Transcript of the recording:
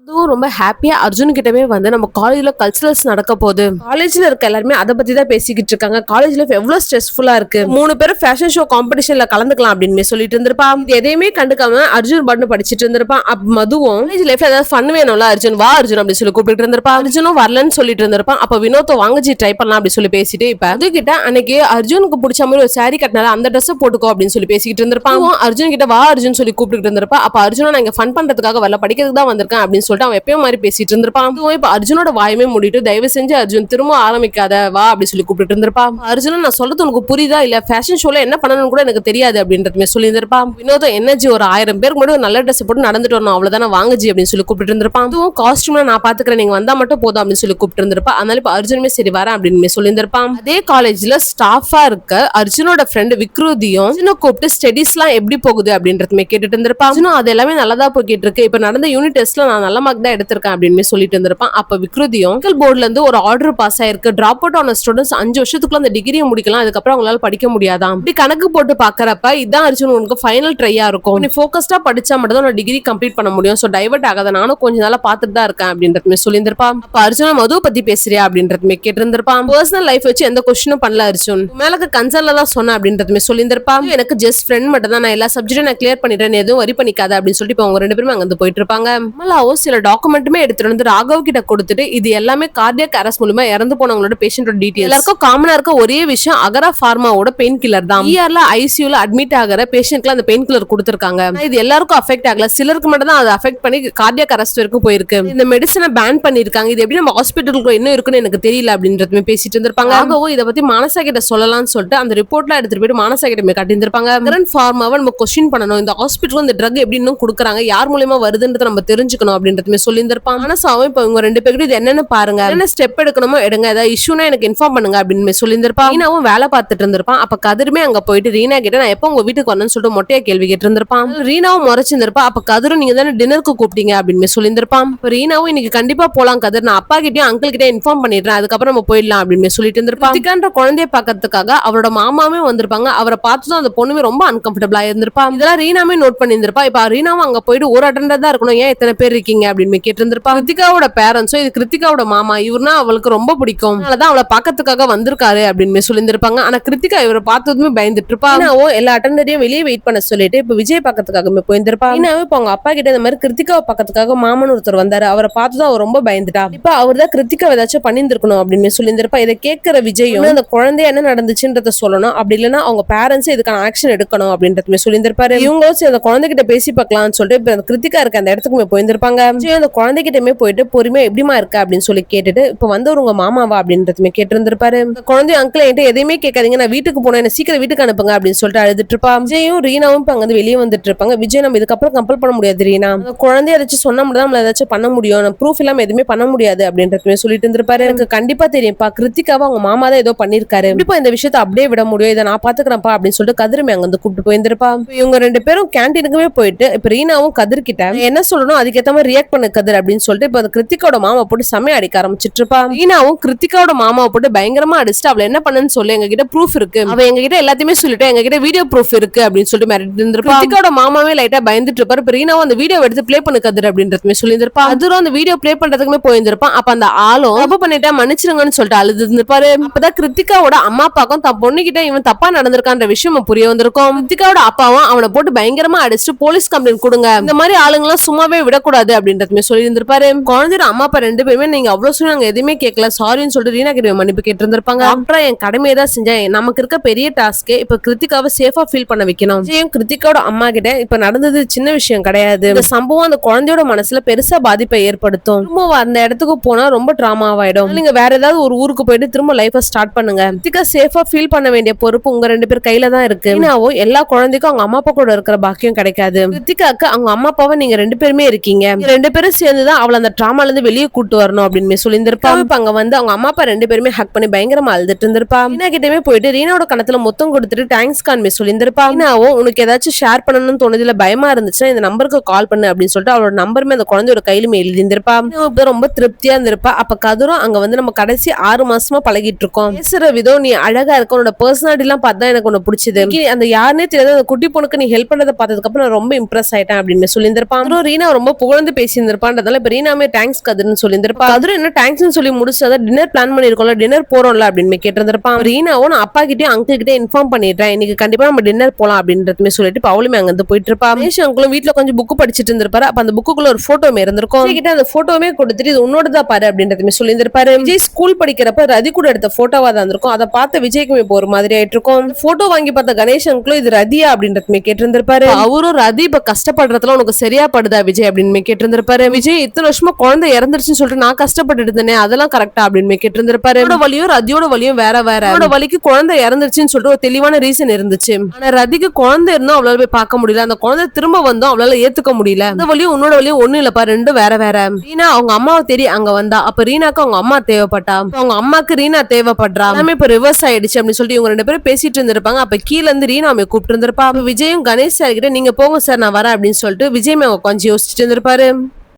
அதுவும் ரொம்ப ஹாப்பியா அர்ஜுன் கிட்டவே வந்து நம்ம காலேஜ்ல கல்ச்சரல்ஸ் நடக்க போகுது, காலேஜ்ல இருக்க எல்லாருமே அதை பத்தி தான் பேசிக்கிட்டு இருக்காங்க, காலேஜ் லைஃப் எவ்வளவு ஸ்ட்ரெஸ்ஃபுல்லா இருக்கு, 3 பேரும் ஃபேஷன் ஷோ காம்படிஷன்ல கலந்துக்கலாம் அப்படின்னு சொல்லிட்டு இருந்திருப்பா. இது எதையுமே கண்டுக்காம அர்ஜுன் பாட்டு படிச்சிட்டு இருந்திருப்பான். மதுவும் காலேஜ் லைஃப்ல ஏதாவது ஃபன் வேணும்ல, அர்ஜுன் வா அர்ஜுன் அப்படின்னு சொல்லி கூப்பிட்டு இருந்திருப்பா. அர்ஜுனும் வரலன்னு சொல்லிட்டு இருந்திருப்பான். அப்ப வினோத்தை வாங்கி ட்ரை பண்ணலாம் அப்படின்னு சொல்லி பேசிட்டு இப்ப அதுகிட்ட அன்னைக்கு அர்ஜுனுக்கு பிடிச்ச மாதிரி ஒரு சாரி கட்டினால அந்த ட்ரெஸ் போட்டுக்கோ அப்படின்னு சொல்லி பேசிக்கிட்டு இருந்திருப்பான். அர்ஜுன் கிட்ட வா அர்ஜுன் சொல்லி கூப்பிட்டு இருந்திருப்பா. அப்ப அர்ஜுனா நான் இங்க ஃபன் பண்றதுக்காக வரல, படிக்கிறதுக்கு தான் வந்திருக்கேன் அப்படின்னு சொல்லிட்டு அவன் எப்பயும் மாதிரி பேசிட்டு இருந்திருப்பான். இப்ப அர்ஜுனோட வாயுமே மூடிட்டு தயவு செஞ்சு அர்ஜுன் திரும்ப ஆரம்பிக்காத வா அப்படின்னு சொல்லி கூப்பிட்டு இருந்திருப்பான். அர்ஜுனா நான் சொல்றது உனக்கு புரியுதா இல்ல, ஃபேஷன் ஷோல என்ன பண்ணணும்னு கூட எனக்கு தெரியாது அப்படின்றதுமே சொல்லி இருந்திருப்பான். வினோதம் என்னஜி ஒரு 1000 பேருக்கு மட்டும் ஒரு நல்ல ட்ரெஸ் போட்டு நடந்துட்டு வரணும் அவ்வளவுதான வாங்கஜி அப்படின்னு சொல்லி கூப்பிட்டு இருந்திருப்பான். அதுவும் காஸ்டியூம்ல நான் பாத்துக்கிறேன் நீங்க வந்தா மட்டும் போதும் அப்படின்னு சொல்லி கூப்பிட்டு இருந்திருப்பா. அதனால இப்ப அர்ஜுனுமே சரி வரேன் அப்படின்னு சொல்லி இருந்திருப்பான். அதே காலேஜ்ல ஸ்டாஃபா இருக்க அர்ஜுனோட ஃப்ரெண்ட் விக்ருதியும் அர்ஜுனை கூப்பிட்டு ஸ்டடிஸ் எல்லாம் எப்படி போகுது அப்படின்றதுமே கேட்டுட்டு இருந்திருப்பான். அர்ஜுனும் அது எல்லாமே நல்லதா போய்கிட்டு இருக்கு, இப்ப நடந்த யூனிட் டெஸ்ட்ல நான் நல்ல மார்க் தான் எடுத்திருக்கேன் அப்படின்னு சொல்லிட்டு இருந்திருப்பான். அப்ப விக்ருதியும் போர்ட்ல இருந்து ஒரு ஆர்டர் பாஸ் ஆயிருக்கு, டிராப் அவுட் ஆன ஸ்டூடெண்ட்ஸ் 5 வருஷத்துக்குள்ள அந்த டிகிரியை முடிக்கலாம், அதுக்கப்புறம் அவங்களால படிக்க முடியாதாம். இப்படி கணக்கு போட்டு பாக்குறப்ப இதான் அர்ஜுன் உனக்கு ஃபைனல் ட்ரையா இருக்கும், நீ ஃபோக்கஸ்டா படிச்சா மட்டும் தான் டிகிரி கம்ப்ளீட் பண்ண முடியும், சோ டைவர்ட் ஆகாத, நானும் கொஞ்ச நாளா பாத்துட்டு தான் இருக்கேன் அப்படின்றதுமே சொல்லி இருந்திருப்பான். அப்ப அர்ஜுனா மதுவை பத்தி பேசுறியா அப்படின்றதுமே கேட்டு இருந்திருப்பான். பர்சனல் லைஃப் வச்சு எந்த கொஸ்டினும் பண்ணல அர்ஜுன், மேலக்கு கன்சர்ன்ல தான் சொன்ன அப்படின்றதுமே சொல்லி இருந்திருப்பான். எனக்கு ஜஸ்ட் ஃப்ரெண்ட் மட்டும் தான், நான் எல்லா சப்ஜெக்டும் நான் கிளியர் பண்ணிட்டேன், எதுவும் வரி பண்ணிக்காத அப்படின்னு சொல்லிட்டு அவங்க 2 பேரும் அங்க வந்து போயிட்டு இருப்பாங்க. மலாவும் சில டாக்குமெண்ட்டுமே எடுத்துட்டு வந்து ராகவ் கிட்ட கொடுத்துட்டு இது எல்லாமே கார்டியக் அரெஸ்ட் மூலமா இறந்து போனவங்களோட பேஷண்டோட டீடைல்ஸ், எல்லாருக்கும் காமனா இருக்க ஒரே விஷயம் அகரா ஃபார்மாவோட பெயின் கில்லர் தான், ERல ஐசியூல அட்மிட் ஆகிற பேஷண்ட்க்கு அந்த பெயின் கில்லர் கொடுத்திருக்காங்க, இது எல்லாருக்கும் அஃபெக்ட் ஆகல, சிலருக்கு மட்டும் தான் அது அஃபெக்ட் பண்ணி கார்டியக் அரெஸ்ட் வரைக்கும் போயிருக்கு, இந்த மெடிசனை பேன் பண்ணிருக்காங்க, இது எப்படி நம்ம ஹாஸ்பிட்டலுக்கு என்ன இருக்குன்னு எனக்கு தெரியல அப்படின்றதுமே பேசிட்டு இருந்திருப்பாங்க. ஆகவும் இதை பத்தி மானசா கிட்ட சொல்லலாம்னு சொல்லிட்டு அந்த ரிப்போர்ட்லாம் எடுத்துட்டு போயிட்டு மானசா கிட்ட காட்டி இருந்திருப்பாங்க. கரண்ட் ஃபார்மாவை நம்ம கொஸ்டின் பண்ணணும், இந்த ஹாஸ்பிட்டல் இந்த ட்ரக் எப்படி இன்னும் கொடுக்குறாங்க, யார் மூலமா வருதுன்றத நம்ம தெரிஞ்சுக்கணும் அப்படின்றதுமே சொல்லி இருந்திருப்பாங்க. மானசாவும் இப்ப இவங்க 2 பேரும் இது என்னன்னு பாருங்க, என்ன ஸ்டெப் எடுக்கணுமோ எடுங்க, ஏதாவது இஷ்யூனா எனக்கு இன்ஃபார்ம் பண்ணுங்க அப்படின்னு சொல்லி இருந்திருப்பான். ரீனாவும் வேலை பார்த்துட்டு இருந்திருப்பான். அப்ப கதிருமே அங்க போயிட்டு ரீனா கிட்ட நான் எப்ப உங்க வீட்டுக்கு வரணும்னு சொல்லிட்டு மொட்டையா கேள்வி கேட்டு இருந்திருப்பான். ரீனாவும் முறைச்சிருந்திருப்பா. அப்ப கதிரும் நீங்க தானே டின்னருக்கு கூப்பிட்டீங்க அப்படின்னு சொல்லி இருந்திருப்பான். ரீனாவும் இன்னைக்கு கண்டிப்பா போலாம் கதிர், நான் அப்பா கிட்டயும் அங்கிள் கிட்ட இன்ஃபார்ம் பண்ணிடுறேன், அதுக்கப்புறம் நம்ம போயிடலாம் அப்படின்னு சொல்லிட்டு இருந்திருப்பான். கிருத்திகான்ற குழந்தைய பாக்கிறதுக்காக அவரோட மாமாவே வந்திருப்பாங்க, அவரை பார்த்துதான் அந்த பொண்ணுமே ரொம்ப அன்கம்ஃபர்டபிளா இருந்திருப்பா. இதெல்லாம் ரீனாமே நோட் பண்ணிருந்திருப்பா. இப்ப ரீனாவும் அங்க போயிட்டு ஒரு அட்டெண்டர் தான் இருக்கணும், ஏன் இத்தனை பேர் இருக்கீங்க அப்படின்னு கேட்டு இருந்திருப்பா. கிருத்திகாவோட பேரண்ட்ஸும் இது கிருத்திகாவோட மாமா, இவருனா அவளுக்கு ரொம்ப பிடிக்கும், அதனாலதான் அவளை பாக்கிறதுக்காக வந்திருக்காரு அப்படின்னு சொல்லியிருந்திருப்பாங்க. ஆனா கிருத்திகா இவரை பார்த்ததுமே பயந்துட்டு இருப்பா. எல்லா அட்டெண்டரையும் வெளியே வெயிட் பண்ண சொல்லிட்டு இப்ப விஜய் பாக்கிறதுக்காக போயிருந்திருப்பா. இப்ப அவங்க அப்பா கிட்ட இந்த மாதிரி கிருத்திகாவை பாக்கிறதுக்காக மாமன் ஒருத்தர் வந்தாரு, அவரை பார்த்துதான் அவர் ரொம்ப பயந்துட்டா. இப்ப அவர் தான் கிருத்திகா ஏதாச்சும் பண்ணிருக்கணும் அப்படின்னு சொல்லியிருந்திருப்பா. இதை கேட்கிற விஜயும் அந்த குழந்தைய என்ன நடந்துச்சுன்றத சொல்லணும், அப்படி இல்லைன்னா அவங்க பேரண்ட்ஸ் இதுக்கான ஆக்ஷன் எடுக்கணும் அப்படின்றதுமே சொல்லியிருந்திருப்பாரு. இவங்களும் அந்த குழந்தைகிட்ட பேசி பார்க்கலாம்னு சொல்லிட்டு இப்ப கிருத்திகா இருக்க அந்த இடத்துக்குமே போயிருந்திருப்பாங்க. அந்த குழந்தைகிட்டமே போயிட்டு பொறுமையா எப்படிமா இருக்க அப்படின்னு சொல்லி கேட்டுட்டு இப்ப வந்தவர் உங்க மாமாவா அப்படின்றதுமே கேட்டு இருந்திருப்பாரு. குழந்தை அங்கிள் என்கிட்ட எதையுமே கேட்காதீங்க, நான் வீட்டுக்கு போனேன், என்ன சீக்கிரம் வீட்டுக்கு அனுப்புங்க அப்படின்னு சொல்லிட்டு அழுதுட்டு இருப்பா. விஜயும் ரீனாவும் அங்க வந்து வெளியே வந்துட்டு இருப்பாங்க. விஜய் நம்ம இதுக்கப்புறம் கம்பல் பண்ண முடியாது ரீனா, குழந்தைய ஏதாச்சும் சொன்னா மட்டும் நம்மள ஏதாச்சும் பண்ண முடியும், ப்ரூஃப் இல்லாம எதுவுமே பண்ண முடியாது அப்படின்றதுமே சொல்லிட்டு இருந்திருப்பாரு. எனக்கு கண்டிப்பா தெரியும்ப்பா, கிருத்திகாவை அவங்க மாமா தான் ஏதோ பண்ணிருக்காரு, கண்டிப்பா இந்த விஷயத்தை அப்படியே விட முடியும், இதை நான் பாத்துக்கிறேன்ப்பா அப்படின்னு சொல்லிட்டு கதிருமே அங்க வந்து கூப்பிட்டு போயிருந்திருப்பா. இவங்க 2 பேரும் கேன்டீனுக்குமே போயிட்டு இப்ப ரீனாவும் கதிர் கிட்ட என்ன சொல்லணும் அதுக்கேற்ற மாதிரி ரியாக்ட் பண்ணு கதிர் அப்படின்னு சொல்லிட்டு இப்ப கிருத்திகாவோட மாமா போட்டு செமையா அடிக்க ஆரம்பிச்சிட்டு இருப்பா. ரீனாவும் கிருத்திகாவோட மாமாவை போட்டு பயங்கரமா அடிச்சுட்டு அவளை என்ன பண்ணுன்னு சொல்லி எங்க கிட்ட ப்ரூஃப் இருக்கு, அவ எங்க கிட்ட எல்லாத்தையுமே சொல்லிட்டு எங்க கிட்ட வீடியோ ப்ரூஃப் இருக்கு அப்படின்னு சொல்லிட்டு மிரட்டி இருந்திருப்பா. கிருத்திகாவோட மாமாவே லைட்டா பயந்துட்டு இருப்பாரு. இப்ப ரீனாவும் அந்த வீடியோ எடுத்து பிளே பண்ணு கதிர் அப்படின்றதுமே சொல்லியிருந்திருப்பா. அதுவும் அந்த வீடியோ பிளே பண்றதுக்குமே போயிருந்திருப்பான். அப்ப அந்த ஆளும் தப்பு பண்ணிட்டா மன்னிச்சிருங்கன்னு சொல்லிட்டு அழுது இருந்திருப்பாரு. அப்பதான் கிருத்திகாவோட அம்மா அப்பாக்கும் தன் பொண்ணு கிட்ட இவன் தப்பா நடந்திருக்கான்ற விஷயம் புரிய வந்திருக்கும். கிருத்திகாவோட அப்பாவும் அவனை போட்டு பயங்கரமா அடிச்சுட்டு போலீஸ் கம்ப்ளைண்ட் கொடுங்க, இந்த மாதிரி ஆளுங்கெல்லாம் சும்மாவே விடக்கூடாது அப்படின்றதுமே சொல்லி இருந்திருப்பாரு. குழந்தையோட அம்மா அப்பா 2 பேருமே நீங்க அவ்வளவு சொல்லி நாங்க எதுவுமே கேட்கல சாரின்னு சொல்லிட்டு ரீனா கிட்ட மன்னிப்பு கேட்டு இருந்திருப்பாங்க. டாக்டரா என் கடமையை தான் செஞ்சேன், நமக்கு இருக்க பெரிய டாஸ்கே இப்ப கிருத்திகாவை சேஃபா ஃபீல் பண்ண வைக்கணும். விஜயும் கிருத்திகாவோட அம்மா கிட்ட இப்ப நடந்தது சின்ன விஷயம் கிடையாது, இந்த சம்பவம் அந்த குழந்தையோட மனசுல பெருசா பாதிப்பை ஏற்படுத்தும், திரும்ப அந்த இடத்துக்கு போனா ரொம்ப டிராமாவாயிடும், நீங்க வேற ஏதாவது ஒரு ஊருக்கு போயிட்டு திரும்ப லைஃபை ஸ்டார்ட் பண்ணுங்க, கிருத்திகா சேஃபா ஃபீல் பண்ண வேண்டிய பொறுப்பு உங்க 2 பேர் கையில தான் இருக்கு. எல்லா குழந்தைக்கும் அவங்க அம்மா அப்பா கூட இருக்கிற பாக்கியம் கிடைக்காது, கிருத்திகாக்கு அவங்க அம்மா அப்பாவை நீங்க 2 பேருமே இருக்கீங்க, 2 பேரும் சேர்ந்துதான் அவளை அந்த டிராமால இருந்து வெளியே கூட்டு வரணும் அப்படின்னு சொல்லியிருந்திருப்பா. இப்ப அங்க வந்து அவங்க அம்மா அப்பா 2 பேருமே ஹக் பண்ணி பயங்கரமா அழுதுட்டு இருந்திருப்பா. ரீனா கிட்டமே போயிட்டு ரீனாவோட கணத்துல மொத்தம் கொடுத்துட்டு தேங்க்ஸ் கான் சொல்லியிருந்திருப்பா. ரீனாவும் உனக்கு ஏதாச்சும் ஷேர் பண்ணணும்னு தோணுதுல பயமா இருந்துச்சுன்னா இந்த நம்பருக்கு கால் பண்ணு அப்படின்னு சொல்லிட்டு அவளோட நம்பருமே அந்த குழந்தையோட கையிலுமே எழுதி இருந்திருப்பா. ரொம்ப திருப்தியா இருந்திருப்பா. அப்ப கதிரும் அங்க வந்து நம்ம கடைசி 6 மாசமா பழகிட்டு இருக்கோம், பேசுற விதம் நீ அழகா இருக்க, உன்னோட பர்சனாலிட்டி எல்லாம் பார்த்தா எனக்கு ஒண்ணு பிடிச்சது, அந்த யாருன்னே தெரியாத அந்த குட்டி பொண்ணுக்கு நீ ஹெல்ப் பண்ணதை பார்த்ததுக்கு அப்புறம் நான் ரொம்ப இம்ப்ரெஸ் ஆயிட்டேன் அப்படின்னு சொல்லியிருந்திருப்பான். ரீனா ரொம்ப புகழ்ந்து பேசி பேசியிருந்திருப்பான்றதால இப்ப ரீனாமே தேங்க்ஸ் கதிர்னு சொல்லியிருந்திருப்பா. கதிர் என்ன தேங்க்ஸ்னு சொல்லி முடிச்சு டின்னர் பிளான் பண்ணிருக்கோம்ல, டின்னர் போறோம்ல அப்படின்னு கேட்டிருந்திருப்பான். ரீனாவும் நான் அப்பா கிட்டயும் அங்கிள் கிட்ட இன்ஃபார்ம் பண்ணிடுறேன், இன்னைக்கு கண்டிப்பா நம்ம டின்னர் போலாம் அப்படின்றதுமே சொல்லிட்டு அவளுமே அங்க இருந்து போயிட்டு இருப்பா. கணேஷ் அங்கிளும் வீட்டுல கொஞ்சம் புக் படிச்சிட்டு இருந்திருப்பாரு. அப்ப அந்த புக்குள்ள ஒரு போட்டோமே இருந்திருக்கும். கிட்ட அந்த போட்டோமே கொடுத்துட்டு இது உன்னோடதா பாரு அப்படின்றதுமே சொல்லியிருந்திருப்பாரு. விஜய் ஸ்கூல் படிக்கிறப்ப ரதி கூட எடுத்த போட்டோவா தான் இருந்திருக்கும். அதை பார்த்த விஜய்க்குமே இப்போ ஒரு மாதிரி ஆயிட்டு இருக்கும். போட்டோ வாங்கி பார்த்த கணேஷ் அங்கிளும் இது ரதியா அப்படின்றதுமே கேட்டிருந்திருப்பாரு. அவரும் ரதி இப்ப கஷ்டப்படுறதுல உனக்கு சரியா படுதா விஜய் அப்படின்னு கேட்டிருந்திருப்பாரு. விஜய் இத்தனை வருஷமா குழந்தை இறந்துருச்சுன்னு சொல்லிட்டு நான் கஷ்டப்பட்டு இருந்தேனே அதெல்லாம் கரெக்டா அப்படின்னு கேட்டிருந்திருப்பாரு. வலியும் ரதியோட வலியும் வேற வேற. வலிக்கு குழந்தை இறந்துருச்சுன்னு சொல்லிட்டு ஒரு தெளிவான ரீசன் இருந்துச்சு. ஆனா ரதிக்கு குழந்தை இருந்தும் அவளால போய் பார்க்க முடியல, அந்த குழந்தை திரும்ப வந்தும் அவளால ஏத்துக்க முடியல. அந்த வலியும் உன்னோட வலியும் ஒண்ணு இல்லப்பா, ரெண்டும் வேற வேற. ரீனா அவங்க அம்மாவை தேடி அங்க வந்தா, அப்ப ரீனாக்கு அவங்க அம்மா தேவைப்பட்டா, அவங்க அம்மாக்கு ரீனா தேவைப்படுறா. எல்லாமே இப்ப ரிவர்ஸ் ஆயிடுச்சு அப்படின்னு சொல்லிட்டு இவங்க 2 பேரும் பேசிட்டு இருந்திருப்பாங்க. அப்ப கீழ இருந்து ரீனாவை கூப்பிட்டு இருந்திருப்பா. விஜயும் கணேஷ் சார் கிட்ட நீங்க போங்க சார் நான் வரேன் அப்படின்னு சொல்லிட்டு விஜய் கொஞ்சம் யோசிச்சுட்டு இருந்திருப்பாரு.